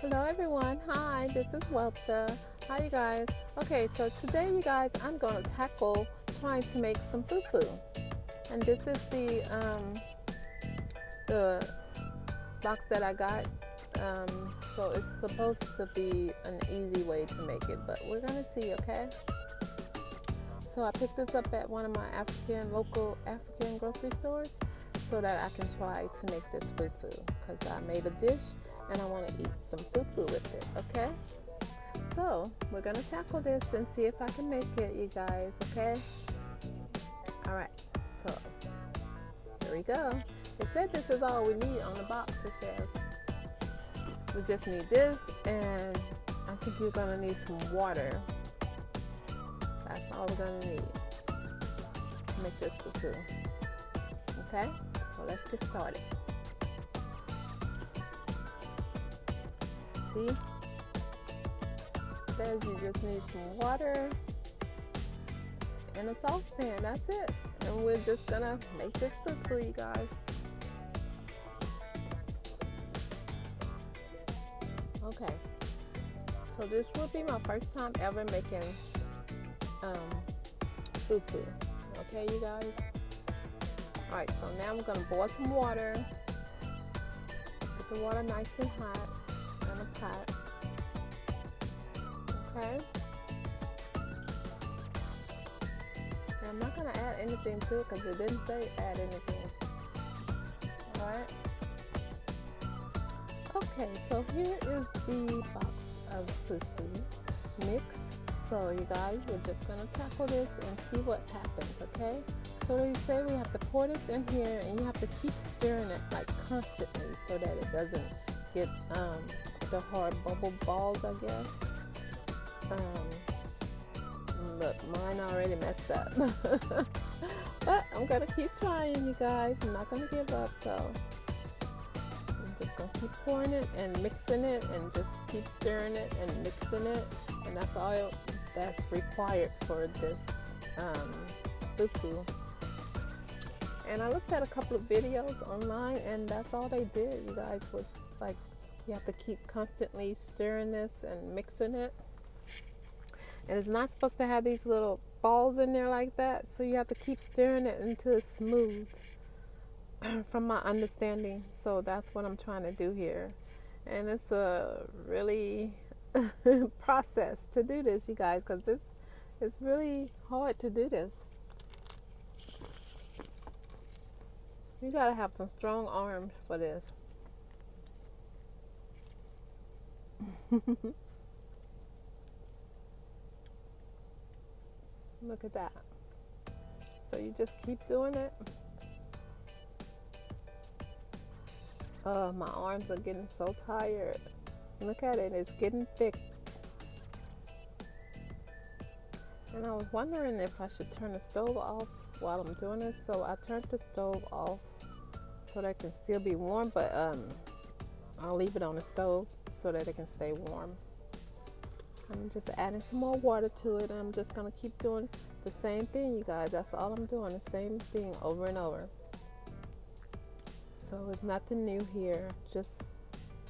Hello everyone, hi, this is Weltha. Hi you guys. Okay, so today you guys, I'm going to tackle trying to make some fufu. And this is the box that I got. So it's supposed to be an easy way to make it, but we're going to see, okay? So I picked this up at one of my local African grocery stores so that I can try to make this fufu because I made a dish and I want to eat some fufu with it, okay? So we're going to tackle this and see if I can make it, you guys, okay? All right, so here we go. It said this is all we need on the box, it says. We just need this, and I think you're going to need some water. That's all we're going to need to make this fufu, okay? So let's get started. See? It says you just need some water and a saucepan. That's it. And we're just gonna make this fufu, you guys. Okay. So this will be my first time ever making fufu. Okay, you guys? Alright, so now I'm gonna boil some water. Get the water nice and hot in a pot. Okay. And I'm not going to add anything to it because it didn't say add anything. Alright. Okay, so here is the box of FuFu mix. So you guys, we're just going to tackle this and see what happens, okay? So they say we have to pour this in here and you have to keep stirring it like constantly so that it doesn't get the hard bubble balls, I guess. Look, mine already messed up. But I'm gonna keep trying, you guys. I'm not gonna give up, so I'm just gonna keep pouring it and mixing it and just keep stirring it and mixing it, and that's all that's required for this fufu. And I looked at a couple of videos online, and that's all they did, you guys, was like you have to keep constantly stirring this and mixing it. And it's not supposed to have these little balls in there like that, so you have to keep stirring it until it's smooth, from my understanding. So that's what I'm trying to do here. And it's a really process to do this, you guys, because it's really hard to do this. You gotta have some strong arms for this. Look at that. So you just keep doing it. My arms are getting so tired. Look at it, it's getting thick. And I was wondering if I should turn the stove off while I'm doing this. So I turned the stove off so that it can still be warm, but I'll leave it on the stove so that it can stay warm. I'm just adding some more water to it, and I'm just going to keep doing the same thing, you guys. That's all I'm doing, the same thing over and over. So it's nothing new here. Just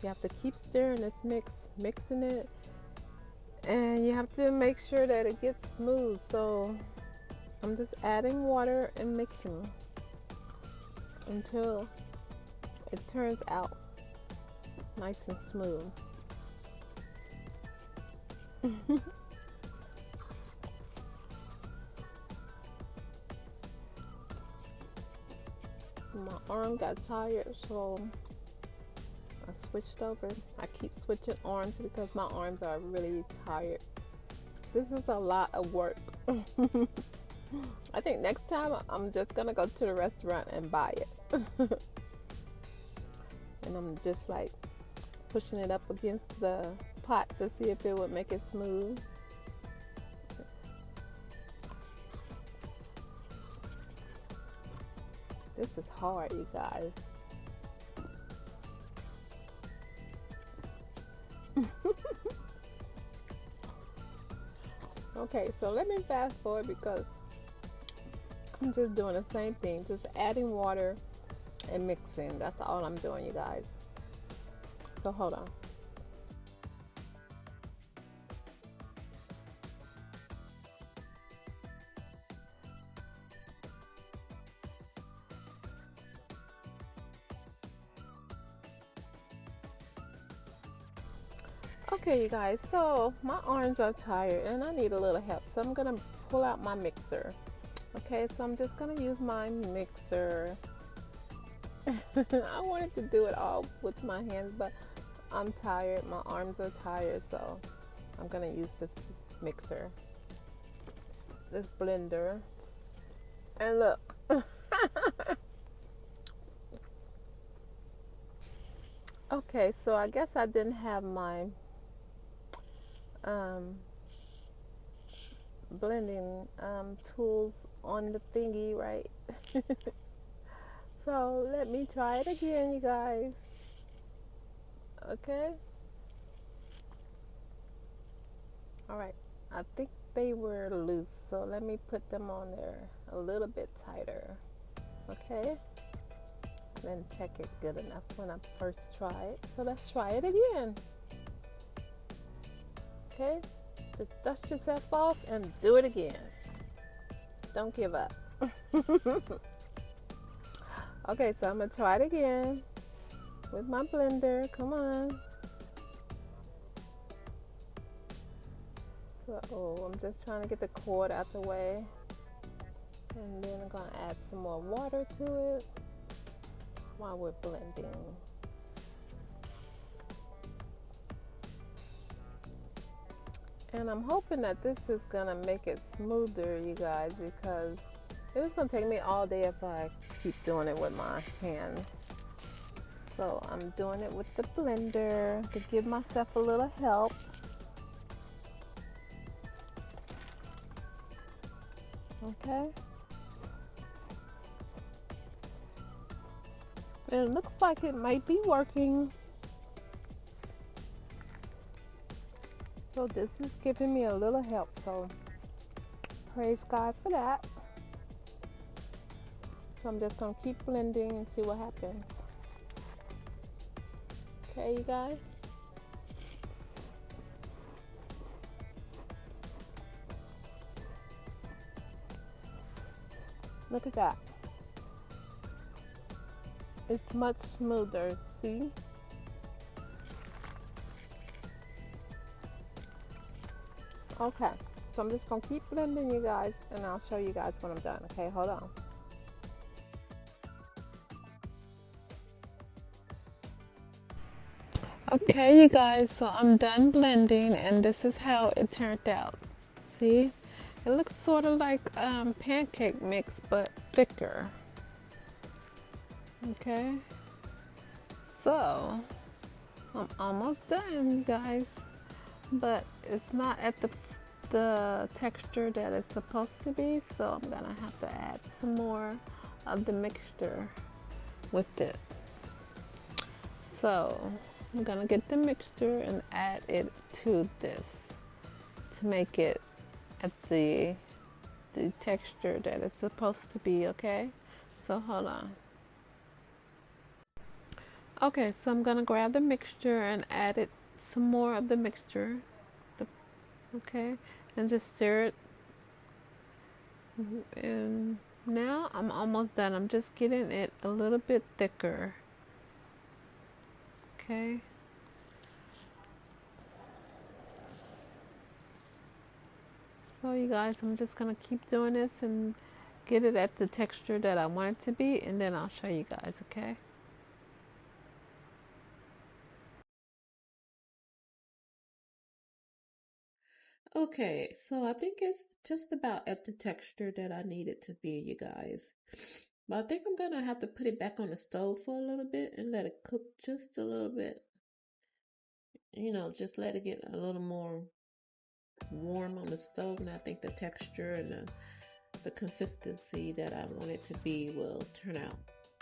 you have to keep stirring this mixing it, and you have to make sure that it gets smooth. So I'm just adding water and mixing until it turns out nice and smooth. My arm got tired, so I switched over. I keep switching arms because my arms are really tired. This is a lot of work. I think next time I'm just gonna go to the restaurant and buy it. And I'm just like pushing it up against the pot to see if it would make it smooth. This is hard, you guys. Okay, so let me fast forward because I'm just doing the same thing, just adding water and mixing. That's all I'm doing, you guys. So hold on. Okay, you guys, so my arms are tired and I need a little help. So I'm gonna pull out my mixer. Okay, so I'm just gonna use my mixer. I wanted to do it all with my hands, but I'm tired. My arms are tired, so I'm gonna use this mixer, this blender. And look, okay, so I guess I didn't have my um, blending tools on the thingy, right? So let me try it again, you guys. Okay. All right. I think they were loose, so let me put them on there a little bit tighter. Okay. And then check it good enough when I first try it. So let's try it again. Okay. Just dust yourself off and do it again. Don't give up. Okay, so I'm gonna try it again with my blender. Come on. So I'm just trying to get the cord out the way. And then I'm gonna add some more water to it while we're blending. And I'm hoping that this is gonna make it smoother, you guys, because it's gonna take me all day if I keep doing it with my hands. So I'm doing it with the blender to give myself a little help. Okay. And it looks like it might be working. So this is giving me a little help. So praise God for that. So I'm just gonna keep blending and see what happens. Okay, you guys. Look at that. It's much smoother, see? Okay, so I'm just gonna keep blending, you guys, and I'll show you guys when I'm done. Okay, hold on. Okay, you guys, so I'm done blending, and this is how it turned out. See? It looks sort of like pancake mix, but thicker. Okay, so I'm almost done, you guys, but it's not at the texture that it's supposed to be, so I'm gonna have to add some more of the mixture with it. So I'm gonna get the mixture and add it to this to make it at the texture that it's supposed to be. Okay, so hold on. Okay, so I'm gonna grab the mixture and add it some more of the mixture. Okay, and just stir it. And now I'm almost done. I'm just getting it a little bit thicker. Okay. So you guys, I'm just gonna keep doing this and get it at the texture that I want it to be, and then I'll show you guys. Okay. Okay, so I think it's just about at the texture that I need it to be, you guys. But I think I'm gonna have to put it back on the stove for a little bit and let it cook just a little bit. Just let it get a little more warm on the stove, and I think the texture and the consistency that I want it to be will turn out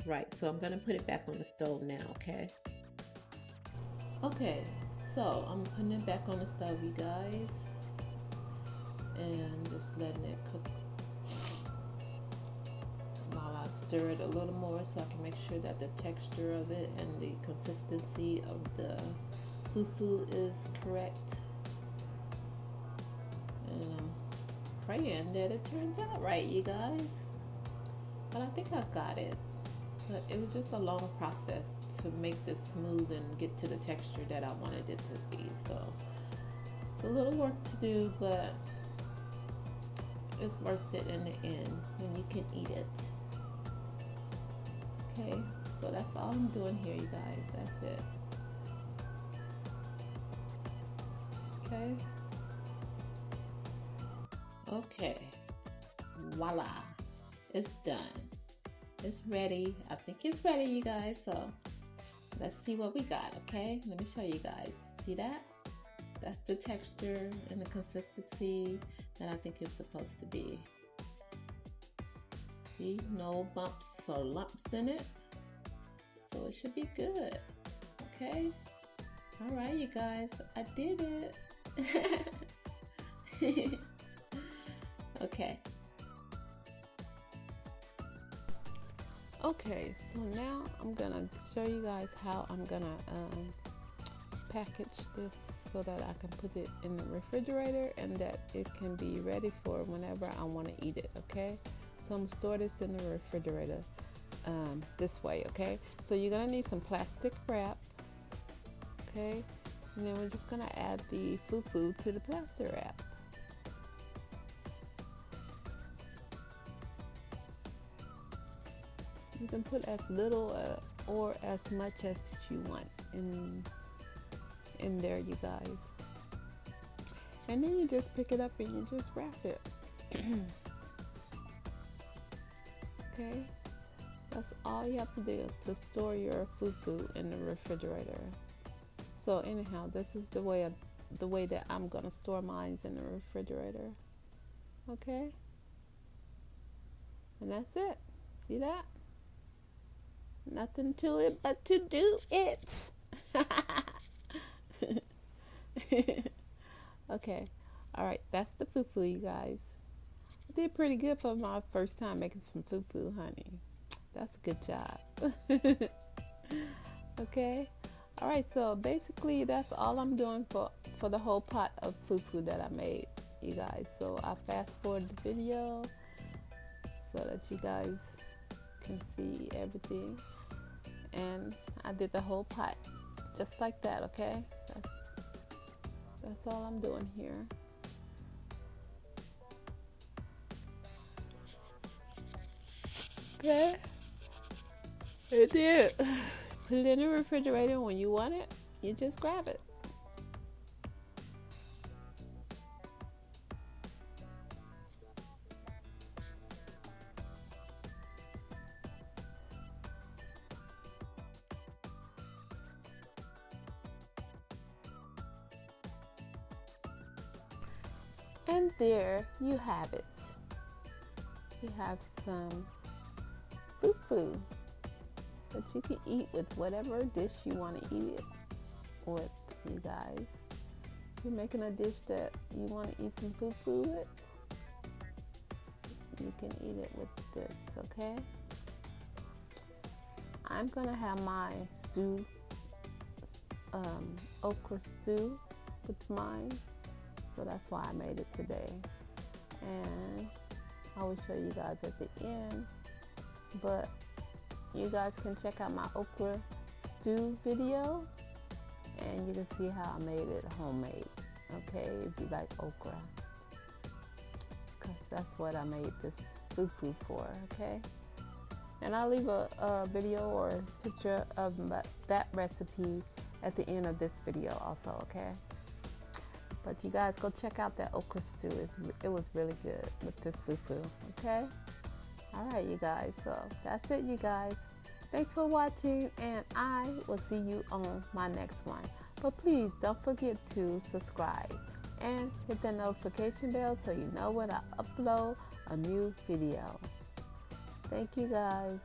right. So I'm gonna put it back on the stove now, okay? Okay, so I'm putting it back on the stove, you guys, and just letting it cook while I stir it a little more so I can make sure that the texture of it and the consistency of the FuFu is correct. And I'm praying that it turns out right, you guys. But I think I got it. But it was just a long process to make this smooth and get to the texture that I wanted it to be. So it's a little work to do, but it's worth it in the end when you can eat it. Okay, so that's all I'm doing here, you guys. That's it. Okay. Okay. Voila. It's done. It's ready. I think it's ready, you guys. So let's see what we got, okay? Let me show you guys. See that? That's the texture and the consistency that I think it's supposed to be. See, no bumps or lumps in it. So it should be good, okay? All right, you guys, I did it. Okay. Okay, so now I'm gonna show you guys how I'm gonna package this so that I can put it in the refrigerator and that it can be ready for whenever I want to eat it. Okay, so I'm gonna store this in the refrigerator this way. Okay, so you're gonna need some plastic wrap. Okay, and then we're just gonna add the FuFu to the plastic wrap. You can put as little or as much as you want in there, you guys. And then you just pick it up and you just wrap it. Okay, that's all you have to do to store your FuFu in the refrigerator. So anyhow, this is the way that I'm gonna store mine in the refrigerator. Okay, and that's it. See that? Nothing to it but to do it. Okay, all right, that's the FuFu, you guys. I did pretty good for my first time making some FuFu, honey. That's a good job. Okay, all right, so basically that's all I'm doing for the whole pot of FuFu that I made, you guys. So I fast forward the video so that you guys can see everything, and I did the whole pot just like that. Okay, that's all I'm doing here. Okay, it did. Put it in the refrigerator. When you want it, you just grab it. And there you have it. You have some FuFu that you can eat with whatever dish you want to eat it with, you guys. If you're making a dish that you want to eat some FuFu with, you can eat it with this, okay? I'm gonna have my stew, okra stew with mine. So that's why I made it today, and I will show you guys at the end, but you guys can check out my okra stew video and you can see how I made it homemade. Okay, if you like okra, because that's what I made this FuFu for. Okay, and I'll leave a video or a picture of that recipe at the end of this video also. Okay, but you guys go check out that okra stew. It was really good with this FuFu. Okay, all right, you guys, so that's it, you guys. Thanks for watching, and I will see you on my next one. But please don't forget to subscribe and hit the notification bell so you know when I upload a new video. Thank you, guys.